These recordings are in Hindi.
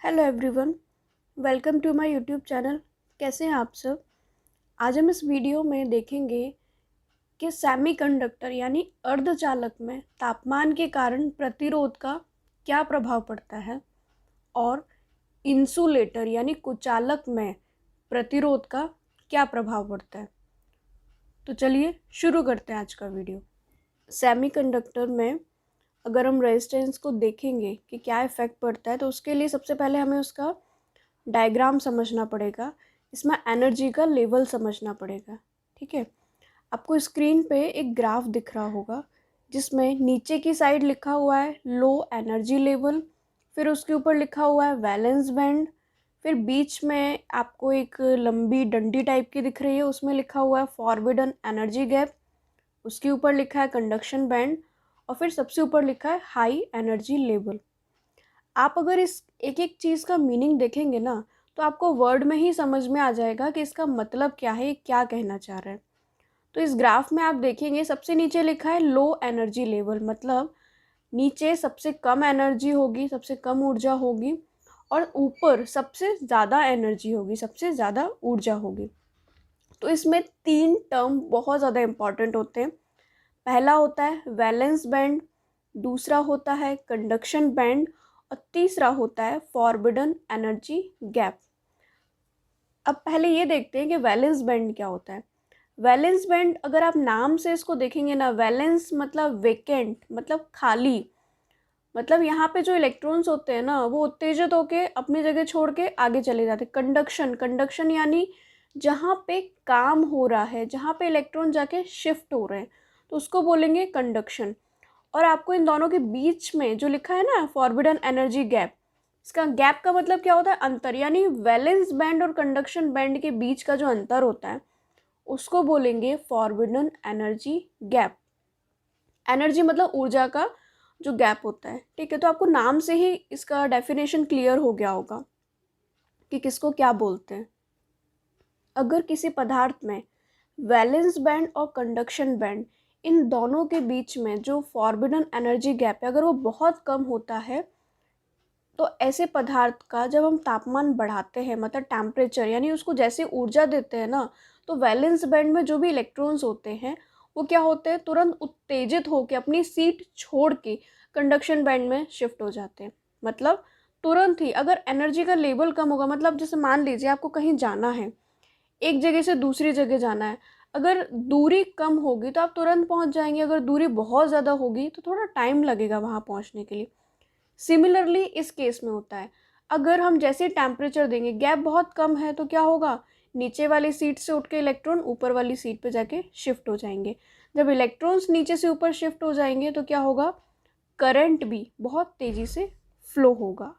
Hello everyone, welcome to my YouTube channel. कैसे हैं आप सब। आज हम इस वीडियो में देखेंगे कि सेमीकंडक्टर यानी अर्धचालक में तापमान के कारण प्रतिरोध का क्या प्रभाव पड़ता है और इंसुलेटर यानी कुचालक में प्रतिरोध का क्या प्रभाव पड़ता है। तो चलिए शुरू करते हैं आज का वीडियो। सेमीकंडक्टर में अगर हम रेजिस्टेंस को देखेंगे कि क्या इफ़ेक्ट पड़ता है, तो उसके लिए सबसे पहले हमें उसका डायग्राम समझना पड़ेगा। इसमें एनर्जी का लेवल समझना पड़ेगा। ठीक है, आपको स्क्रीन पे एक ग्राफ दिख रहा होगा जिसमें नीचे की साइड लिखा हुआ है लो एनर्जी लेवल, फिर उसके ऊपर लिखा हुआ है वैलेंस बैंड, फिर बीच में आपको एक लंबी डंडी टाइप की दिख रही है, उसमें लिखा हुआ है फॉरबिडन एनर्जी गैप, उसके ऊपर लिखा है कंडक्शन बैंड और फिर सबसे ऊपर लिखा है हाई एनर्जी लेवल। आप अगर इस एक एक चीज़ का मीनिंग देखेंगे ना, तो आपको वर्ड में ही समझ में आ जाएगा कि इसका मतलब क्या है, क्या कहना चाह रहा है। तो इस ग्राफ में आप देखेंगे सबसे नीचे लिखा है लो एनर्जी लेवल, मतलब नीचे सबसे कम एनर्जी होगी, सबसे कम ऊर्जा होगी, और ऊपर सबसे ज़्यादा एनर्जी होगी, सबसे ज़्यादा ऊर्जा होगी। तो इसमें 3 टर्म बहुत ज़्यादा इम्पॉर्टेंट होते हैं। पहला होता है वैलेंस बैंड, दूसरा होता है कंडक्शन बैंड और तीसरा होता है फॉरबिडन एनर्जी गैप। अब पहले ये देखते हैं कि वैलेंस बैंड क्या होता है। वैलेंस बैंड अगर आप नाम से इसको देखेंगे ना, वैलेंस मतलब वेकेंट, मतलब खाली, मतलब यहाँ पे जो इलेक्ट्रॉन्स होते हैं ना वो उत्तेजित होके अपनी जगह छोड़ के आगे चले जाते हैं। कंडक्शन, कंडक्शन यानी जहाँ पे काम हो रहा है, जहाँ पे इलेक्ट्रॉन जाके शिफ्ट हो रहे हैं, तो उसको बोलेंगे कंडक्शन। और आपको इन दोनों के बीच में जो लिखा है ना फॉरबिडन एनर्जी गैप, इसका गैप का मतलब क्या होता है, अंतर, यानी वैलेंस बैंड और कंडक्शन बैंड के बीच का जो अंतर होता है उसको बोलेंगे फॉरबिडन एनर्जी गैप। एनर्जी मतलब ऊर्जा का जो गैप होता है। ठीक है, तो आपको नाम से ही इसका डेफिनेशन क्लियर हो गया होगा कि किसको क्या बोलते हैं। अगर किसी पदार्थ में वैलेंस बैंड और कंडक्शन बैंड, इन दोनों के बीच में जो फॉरबिडन एनर्जी गैप है, अगर वो बहुत कम होता है, तो ऐसे पदार्थ का जब हम तापमान बढ़ाते हैं, मतलब टेम्परेचर, यानी उसको जैसे ऊर्जा देते हैं ना, तो वैलेंस बैंड में जो भी इलेक्ट्रॉन्स होते हैं वो क्या होते हैं, तुरंत उत्तेजित होकर अपनी सीट छोड़ के कंडक्शन बैंड में शिफ्ट हो जाते हैं। मतलब तुरंत ही, अगर एनर्जी का लेवल कम होगा, मतलब जैसे मान लीजिए आपको कहीं जाना है, एक जगह से दूसरी जगह जाना है, अगर दूरी कम होगी तो आप तुरंत पहुंच जाएंगे, अगर दूरी बहुत ज़्यादा होगी तो थोड़ा टाइम लगेगा वहां पहुंचने के लिए। सिमिलरली इस केस में होता है, अगर हम जैसे टेम्परेचर देंगे, गैप बहुत कम है, तो क्या होगा, नीचे वाली सीट से उठ के इलेक्ट्रॉन ऊपर वाली सीट पे जाके शिफ्ट हो जाएंगे। जब इलेक्ट्रॉन्स नीचे से ऊपर शिफ्ट हो जाएंगे तो क्या होगा, करंट भी बहुत तेज़ी से फ्लो होगा।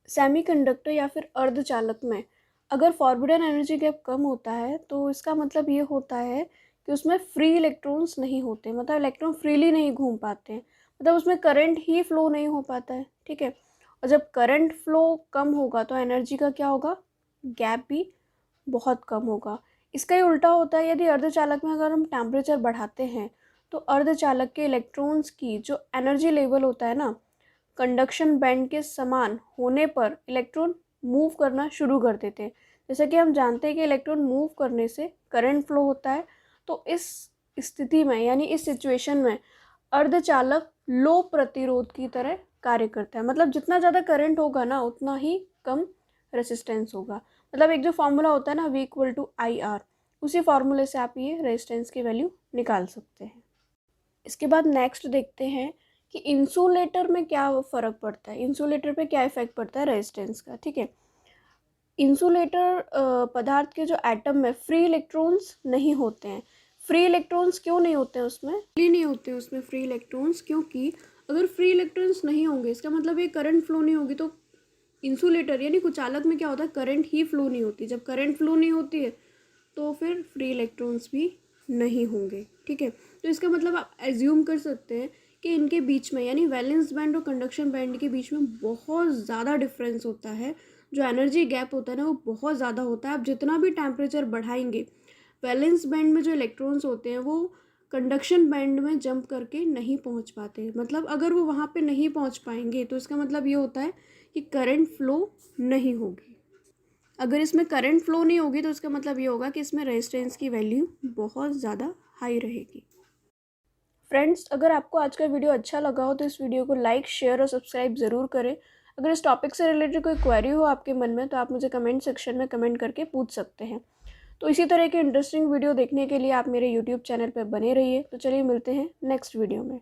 सेमीकंडक्टर या फिर अर्धचालक में अगर फॉरबिडन एनर्जी गैप कम होता है, तो इसका मतलब ये होता है कि उसमें फ्री इलेक्ट्रॉन्स नहीं होते, मतलब इलेक्ट्रॉन फ्रीली नहीं घूम पाते हैं, मतलब उसमें करंट ही फ्लो नहीं हो पाता है। ठीक है, और जब करंट फ्लो कम होगा तो एनर्जी का क्या होगा, गैप भी बहुत कम होगा। इसका ही उल्टा होता है, यदि अर्धचालक में अगर हम टेम्परेचर बढ़ाते हैं, तो अर्धचालक के इलेक्ट्रॉन्स की जो एनर्जी लेवल होता है ना, कंडक्शन बैंड के समान होने पर इलेक्ट्रॉन मूव करना शुरू कर देते हैं। जैसे कि हम जानते हैं कि इलेक्ट्रॉन मूव करने से करंट फ्लो होता है, तो इस स्थिति में, यानी इस सिचुएशन में, अर्धचालक लो प्रतिरोध की तरह कार्य करता है। मतलब जितना ज़्यादा करंट होगा ना उतना ही कम रेसिस्टेंस होगा। मतलब एक जो फॉर्मूला होता है ना, V=IR, उसी फॉर्मूले से आप ये रेजिस्टेंस की वैल्यू निकाल सकते हैं। इसके बाद नेक्स्ट देखते हैं कि इंसुलेटर में क्या फ़र्क पड़ता है, इंसुलेटर पे क्या इफेक्ट पड़ता है रेजिस्टेंस का। ठीक है, इंसुलेटर पदार्थ के जो एटम में फ्री इलेक्ट्रॉन्स नहीं होते हैं। फ्री इलेक्ट्रॉन्स क्यों नहीं होते हैं उसमें, इसलिए नहीं होते हैं उसमें फ्री इलेक्ट्रॉन्स, क्योंकि अगर फ्री इलेक्ट्रॉन्स नहीं होंगे, इसका मतलब ये करंट फ्लो नहीं होगी, तो इंसुलेटर यानी कुचालक में क्या होता है, करंट ही फ्लो नहीं होती। जब करंट फ्लो नहीं होती है तो फिर फ्री इलेक्ट्रॉन्स भी नहीं होंगे। ठीक है, तो इसका मतलब आप एज्यूम कर सकते हैं कि इनके बीच में, यानी वैलेंस बैंड और कंडक्शन बैंड के बीच में बहुत ज़्यादा डिफरेंस होता है। जो एनर्जी गैप होता है ना वो बहुत ज़्यादा होता है। आप जितना भी टेम्परेचर बढ़ाएंगे, वैलेंस बैंड में जो इलेक्ट्रॉन्स होते हैं वो कंडक्शन बैंड में जंप करके नहीं पहुंच पाते। मतलब अगर वो वहाँ पे नहीं पहुंच पाएंगे तो इसका मतलब ये होता है कि करंट फ्लो नहीं होगी। अगर इसमें करंट फ्लो नहीं होगी तो इसका मतलब ये होगा कि इसमें रेजिस्टेंस की वैल्यू बहुत ज़्यादा हाई रहेगी। फ्रेंड्स, अगर आपको आज का वीडियो अच्छा लगा हो तो इस वीडियो को लाइक, शेयर और सब्सक्राइब ज़रूर करें। अगर इस टॉपिक से रिलेटेड कोई क्वेरी हो आपके मन में तो आप मुझे कमेंट सेक्शन में कमेंट करके पूछ सकते हैं। तो इसी तरह के इंटरेस्टिंग वीडियो देखने के लिए आप मेरे यूट्यूब चैनल पर बने रहिए। तो चलिए मिलते हैं नेक्स्ट वीडियो में।